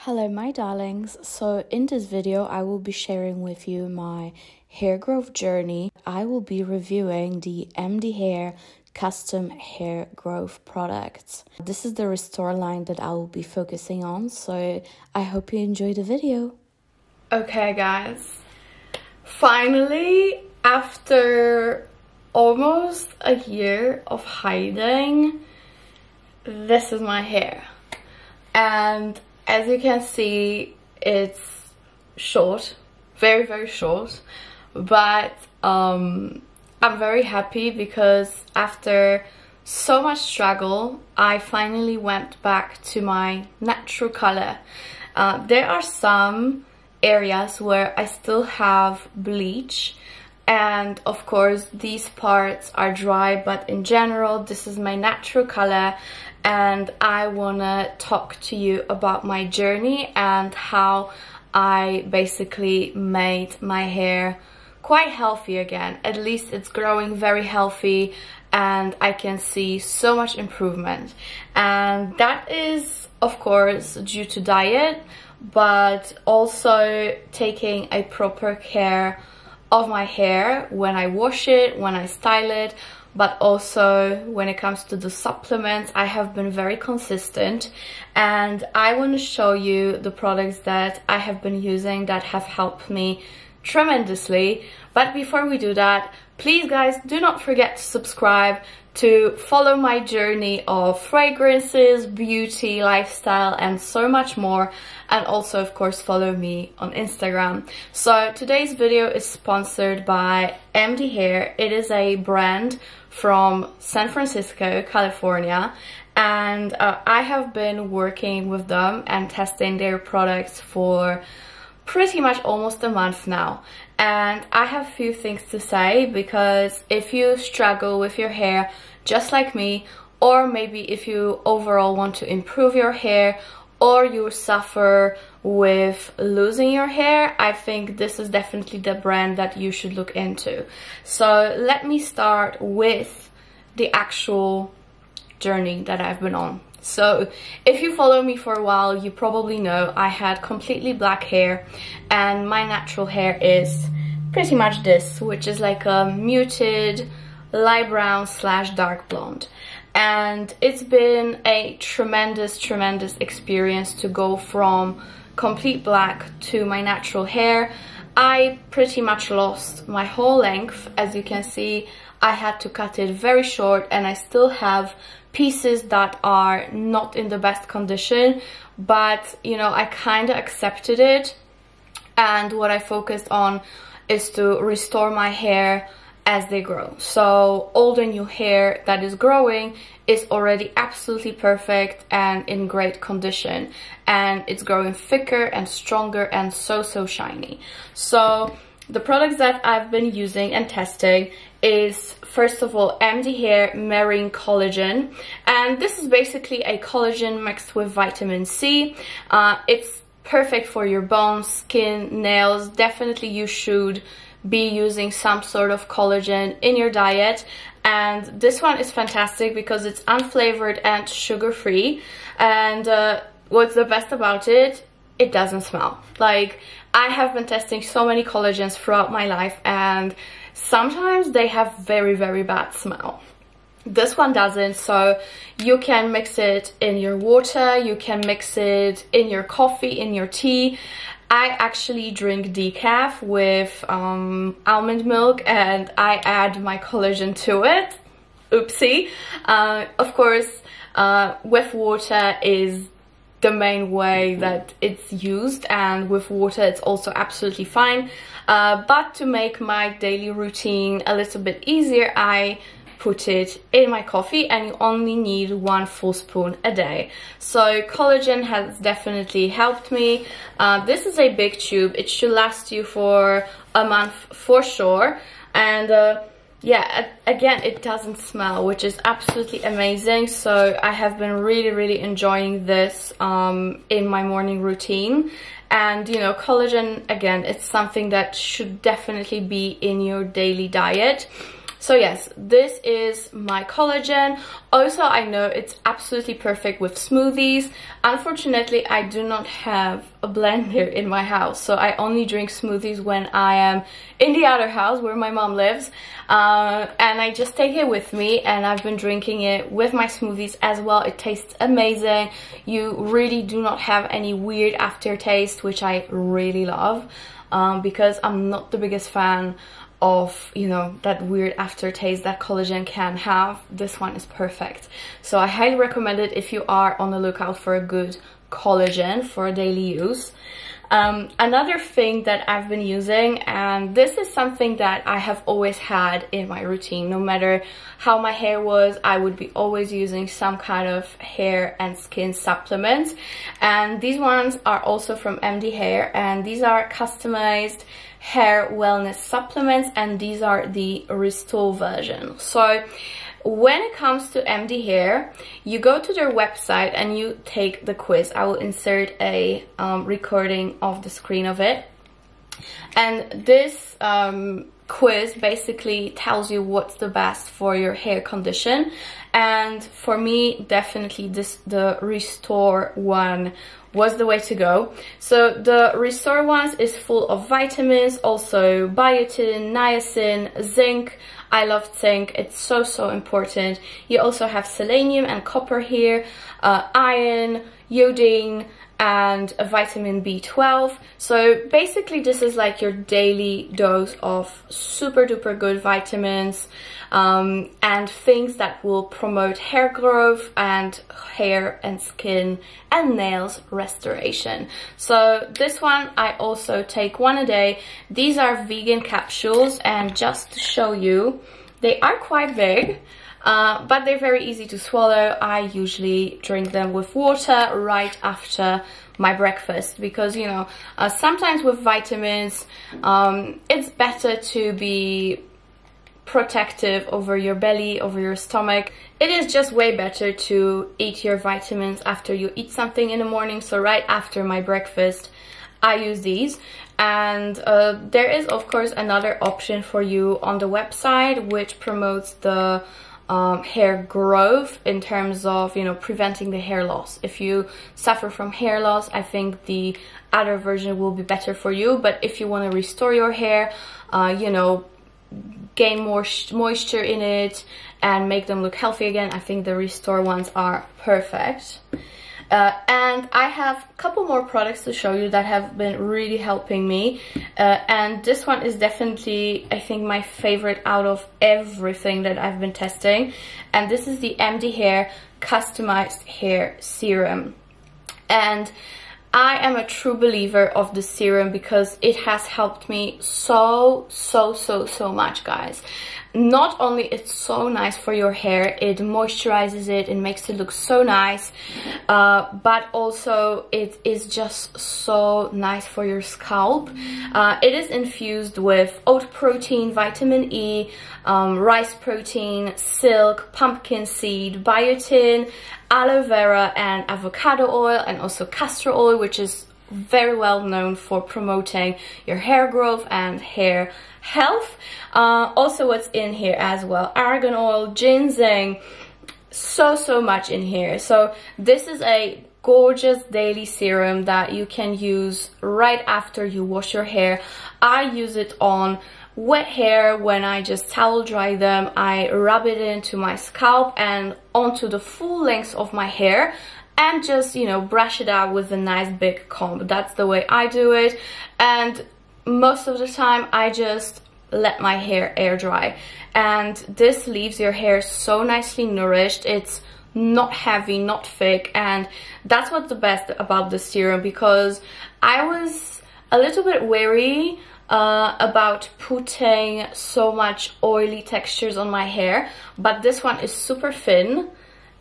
Hello my darlings, so in this video I will be sharing with you my hair growth journey. I will be reviewing the MDhair custom hair growth products. This is the Restore line that I will be focusing on, so I hope you enjoy the video. Okay guys, finally after almost a year of hiding, this is my hair. And as you can see, it's short, very short, but I'm very happy because after so much struggle, I finally went back to my natural color. There are some areas where I still have bleach, and of course these parts are dry, but in general this is my natural color. And I wanna talk to you about my journey and how I basically made my hair quite healthy again. At least it's growing very healthy and I can see so much improvement. And that is of course due to diet, but also taking a proper care of my hair when I wash it, when I style it, but also when it comes to the supplements. I have been very consistent, and I want to show you the products that I have been using that have helped me tremendously. But before we do that, please guys, do not forget to subscribe to follow my journey of fragrances, beauty, lifestyle, and so much more. And also of course follow me on Instagram. So today's video is sponsored by MDhair. It is a brand from San Francisco, California, and I have been working with them and testing their products for pretty much almost a month now. And I have a few things to say, because if you struggle with your hair just like me, or maybe if you overall want to improve your hair, or you suffer with losing your hair, I think this is definitely the brand that you should look into. So let me start with the actual journey that I've been on. So if you follow me for a while, you probably know I had completely black hair, and my natural hair is pretty much this, which is like a muted light brown / dark blonde. And it's been a tremendous experience to go from complete black to my natural hair. I pretty much lost my whole length. As you can see, I had to cut it very short, and I still have pieces that are not in the best condition, but you know, I kind of accepted it. And what I focused on is to restore my hair as they grow. So all the new hair that is growing is already absolutely perfect and in great condition, and it's growing thicker and stronger and so shiny. So the products that I've been using and testing is, first of all, MDhair Marine Collagen, and this is basically a collagen mixed with vitamin C. It's perfect for your bones, skin, nails. Definitely you should be using some sort of collagen in your diet. And this one is fantastic because it's unflavored and sugar-free. And what's the best about it? It doesn't smell. Like, I have been testing so many collagens throughout my life, and sometimes they have very bad smell. This one doesn't, so you can mix it in your water, you can mix it in your coffee, in your tea. I actually drink decaf with almond milk, and I add my collagen to it. Oopsie. Of course, with water is the main way that it's used, and with water it's also absolutely fine. But to make my daily routine a little bit easier, I put it in my coffee, and you only need 1 full spoon a day. So collagen has definitely helped me. This is a big tube. It should last you for a month for sure. And yeah, again, it doesn't smell, which is absolutely amazing. So I have been really enjoying this in my morning routine. And you know, collagen, again, it's something that should definitely be in your daily diet. So yes, this is my collagen. Also, I know it's absolutely perfect with smoothies. Unfortunately, I do not have a blender in my house, so I only drink smoothies when I am in the other house where my mom lives, and I just take it with me, and I've been drinking it with my smoothies as well. It tastes amazing. You really do not have any weird aftertaste, which I really love, because I'm not the biggest fan of, you know, that weird aftertaste that collagen can have. This one is perfect. So I highly recommend it if you are on the lookout for a good collagen for daily use. Another thing that I've been using, and this is something that I have always had in my routine, no matter how my hair was, I would be always using some kind of hair and skin supplements. And these ones are also from MDhair, and these are customized hair wellness supplements, and these are the Restore version. So when it comes to MDhair, you go to their website and you take the quiz. I will insert a recording of the screen of it. And this quiz basically tells you what's the best for your hair condition. And for me, definitely the Restore one was the way to go. So the Restore ones is full of vitamins, also biotin, niacin, zinc. I love zinc, it's so important. You also have selenium and copper here, iron, iodine, and a vitamin B12. So basically this is like your daily dose of super duper good vitamins, and things that will promote hair growth and hair and skin and nails restoration. So this one I also take one a day. These are vegan capsules, and just to show you, they are quite big, but they're very easy to swallow. I usually drink them with water right after my breakfast, because, you know, sometimes with vitamins, it's better to be protective over your belly, over your stomach. It is just way better to eat your vitamins after you eat something in the morning. So right after my breakfast, I use these. And there is of course another option for you on the website, which promotes the hair growth in terms of, you know, preventing the hair loss. If you suffer from hair loss, I think the other version will be better for you. But if you want to restore your hair, you know, gain more moisture in it and make them look healthy again, I think the Restore ones are perfect. And I have a couple more products to show you that have been really helping me, and this one is definitely, I think, my favorite out of everything that I've been testing, and this is the MDhair Customized Hair Serum. And I am a true believer of the serum because it has helped me so much, guys. Not only it's so nice for your hair, it moisturizes it, it makes it look so nice, but also it is just so nice for your scalp. It is infused with oat protein, vitamin E, rice protein, silk, pumpkin seed, biotin, aloe vera and avocado oil, and also castor oil, which is very well known for promoting your hair growth and hair health. Also what's in here as well, argan oil, ginseng, so much in here. So this is a gorgeous daily serum that you can use right after you wash your hair. I use it on wet hair. When I just towel dry them, I rub it into my scalp and onto the full length of my hair, and just, you know, brush it out with a nice big comb. That's the way I do it, and most of the time I just let my hair air dry, and this leaves your hair so nicely nourished. It's not heavy, not thick, and that's what's the best about the serum, because I was a little bit wary about putting so much oily textures on my hair, but this one is super thin,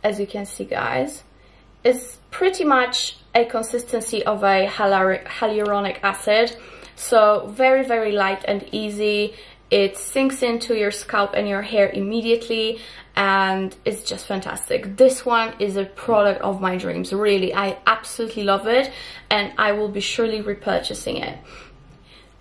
as you can see, guys. It's pretty much a consistency of a hyaluronic acid, so very light and easy. It sinks into your scalp and your hair immediately, and it's just fantastic. This one is a product of my dreams, really. I absolutely love it, and I will be surely repurchasing it.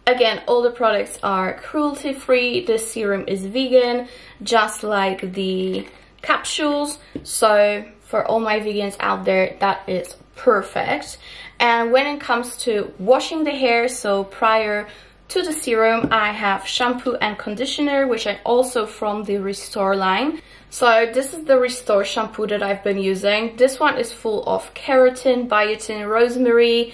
Again, all the products are cruelty-free. This serum is vegan, just like the capsules. So for all my vegans out there, that is perfect. And when it comes to washing the hair, so prior to the serum, I have shampoo and conditioner, which are also from the Restore line. So this is the Restore shampoo that I've been using. This one is full of keratin, biotin, rosemary,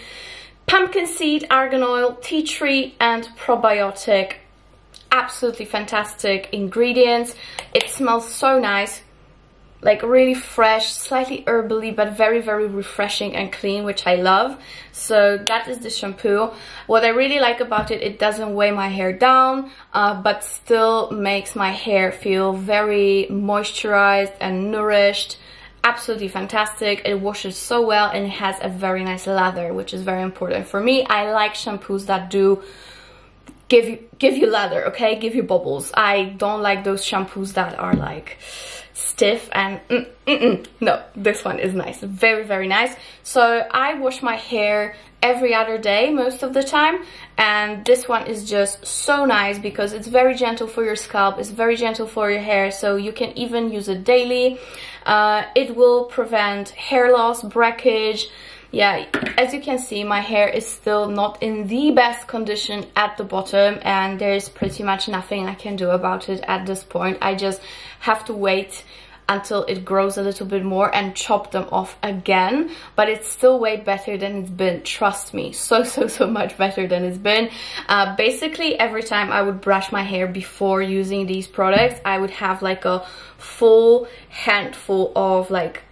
pumpkin seed, argan oil, tea tree, and probiotic. Absolutely fantastic ingredients. It smells so nice, like really fresh, slightly herbally, but very, very refreshing and clean, which I love. So that is the shampoo. What I really like about it, it doesn't weigh my hair down, but still makes my hair feel very moisturized and nourished. Absolutely fantastic. It washes so well, and it has a very nice lather, which is very important for me. I like shampoos that do give you lather, okay, give you bubbles. I don't like those shampoos that are like stiff and no, this one is nice, very, very nice. So I wash my hair every other day most of the time, and this one is just so nice because it's very gentle for your scalp, it's very gentle for your hair, so you can even use it daily. It will prevent hair loss, breakage. Yeah, as you can see, my hair is still not in the best condition at the bottom, and there's pretty much nothing I can do about it at this point. I just have to wait until it grows a little bit more and chop them off again, but it's still way better than it's been, trust me. So much better than it's been. Basically, every time I would brush my hair before using these products, I would have like a full handful of like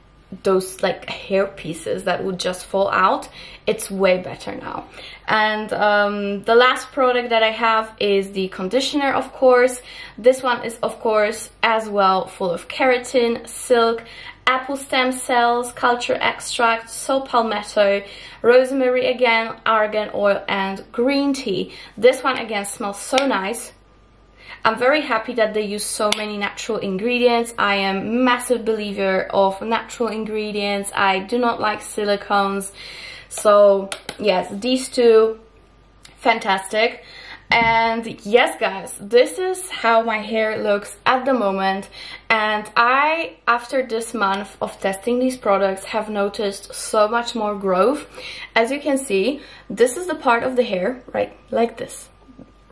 those like hair pieces that would just fall out. It's way better now. And the last product that I have is the conditioner, of course. This one is of course as well full of keratin, silk, apple stem cells, culture extract, saw palmetto, rosemary again, argan oil, and green tea. This one again smells so nice. I'm very happy that they use so many natural ingredients. I am a massive believer of natural ingredients. I do not like silicones. So yes, these two, fantastic. And yes guys, this is how my hair looks at the moment. And I, after this month of testing these products, have noticed so much more growth. As you can see, this is the part of the hair, right, like this,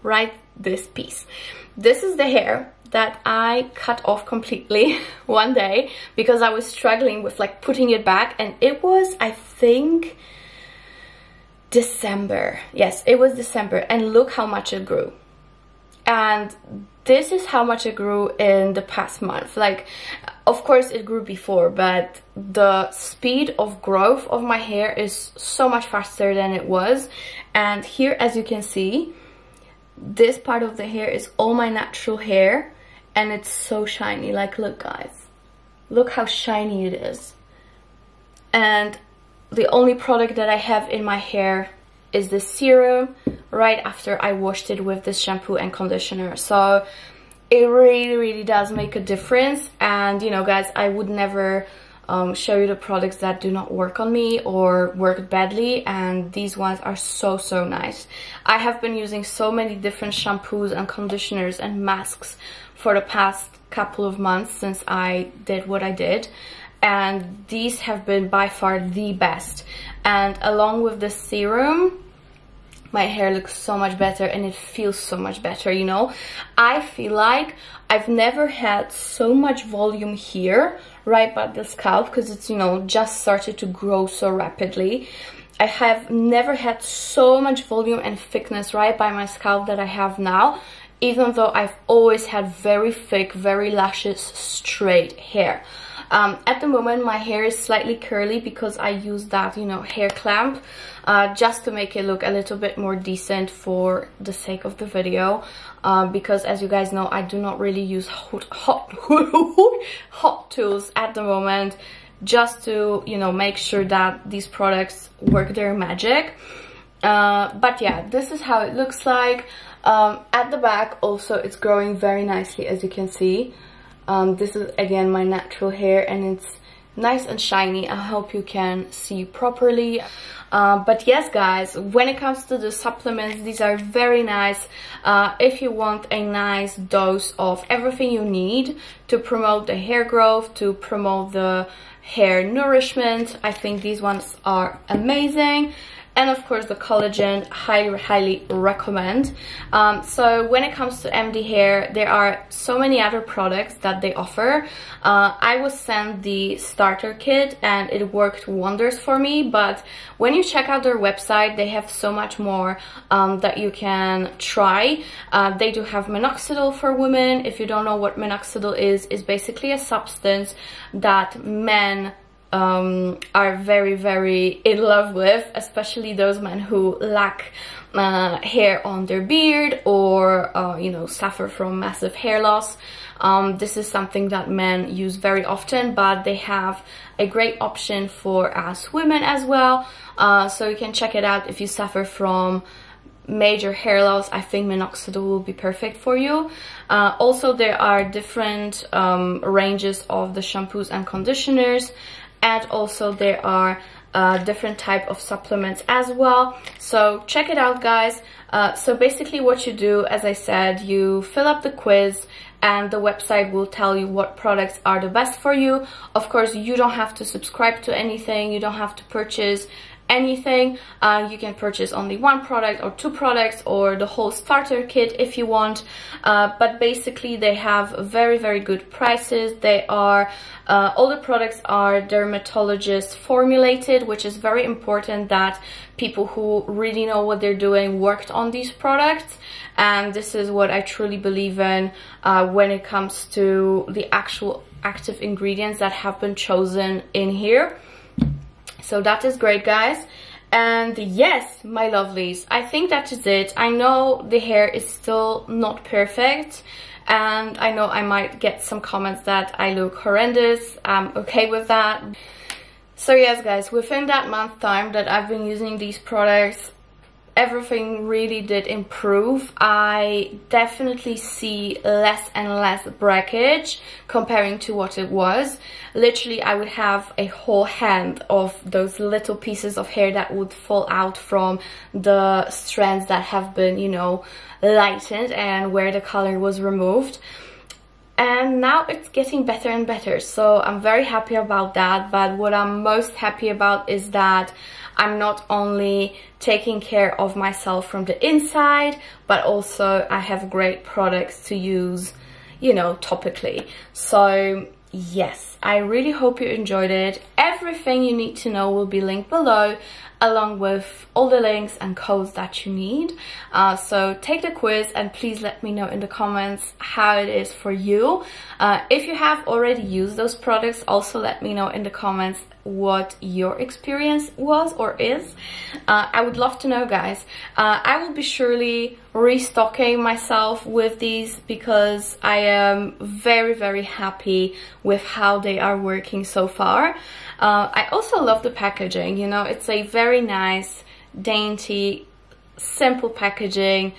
right, this piece. This is the hair that I cut off completely one day because I was struggling with like putting it back, and it was, I think, December. Yes, it was December, and look how much it grew. And this is how much it grew in the past month. Like, of course it grew before, but the speed of growth of my hair is so much faster than it was. And here, as you can see, this part of the hair is all my natural hair, and it's so shiny. Like, look guys, look how shiny it is. And the only product that I have in my hair is this serum right after I washed it with this shampoo and conditioner. So it really does make a difference. And you know guys, I would never show you the products that do not work on me or work badly, and these ones are so nice. I have been using so many different shampoos and conditioners and masks for the past couple of months since I did what I did, and these have been by far the best. And along with the serum, my hair looks so much better and it feels so much better, you know. I feel like I've never had so much volume here right by the scalp, because it's, you know, just started to grow so rapidly. I have never had so much volume and thickness right by my scalp that I have now, even though I've always had very thick, very luscious, straight hair. At the moment my hair is slightly curly because I use that, you know, hair clamp just to make it look a little bit more decent for the sake of the video, because as you guys know, I do not really use hot tools at the moment, just to, you know, make sure that these products work their magic. But yeah, this is how it looks like. At the back also it's growing very nicely, as you can see. This is again my natural hair, and it's nice and shiny. I hope you can see properly. But yes guys, when it comes to the supplements, these are very nice if you want a nice dose of everything you need to promote the hair growth, to promote the hair nourishment. I think these ones are amazing. And of course the collagen, highly recommend. So when it comes to MDhair, there are so many other products that they offer. I was sent the starter kit and it worked wonders for me, but when you check out their website, they have so much more that you can try. They do have minoxidil for women. If you don't know what minoxidil is basically a substance that men are very in love with, especially those men who lack hair on their beard or you know, suffer from massive hair loss. This is something that men use very often, but they have a great option for us women as well. So you can check it out if you suffer from major hair loss. I think minoxidil will be perfect for you. Also, there are different ranges of the shampoos and conditioners, and also there are different type of supplements as well. So check it out guys. So basically what you do, as I said, you fill up the quiz and the website will tell you what products are the best for you. Of course, you don't have to subscribe to anything, you don't have to purchase anything. You can purchase only one product or two products or the whole starter kit if you want, but basically they have very good prices. They are all the products are dermatologist formulated, which is very important that people who really know what they're doing worked on these products. And this is what I truly believe in when it comes to the actual active ingredients that have been chosen in here. So that is great guys. And yes, my lovelies, I think that is it. I know the hair is still not perfect, and I know I might get some comments that I look horrendous. I'm okay with that. So yes guys, within that month time that I've been using these products, everything really did improve. I definitely see less and less breakage comparing to what it was. Literally, I would have a whole hand of those little pieces of hair that would fall out from the strands that have been, you know, lightened and where the color was removed. And now it's getting better and better, so I'm very happy about that. But what I'm most happy about is that I'm not only taking care of myself from the inside, but also I have great products to use, you know, topically. So yes, I really hope you enjoyed it. Everything you need to know will be linked below, along with all the links and codes that you need. So take the quiz and please let me know in the comments how it is for you. If you have already used those products, also let me know in the comments what your experience was or is. I would love to know guys. I will be surely restocking myself with these because I am very happy with how they are working so far. I also love the packaging, you know, it's a very nice, dainty, simple packaging,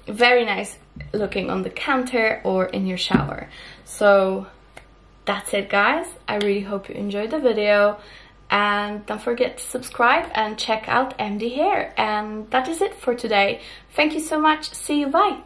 very nice looking on the counter or in your shower. So that's it guys. I really hope you enjoyed the video, and don't forget to subscribe and check out MDhair. And that is it for today. Thank you so much. See you. Bye.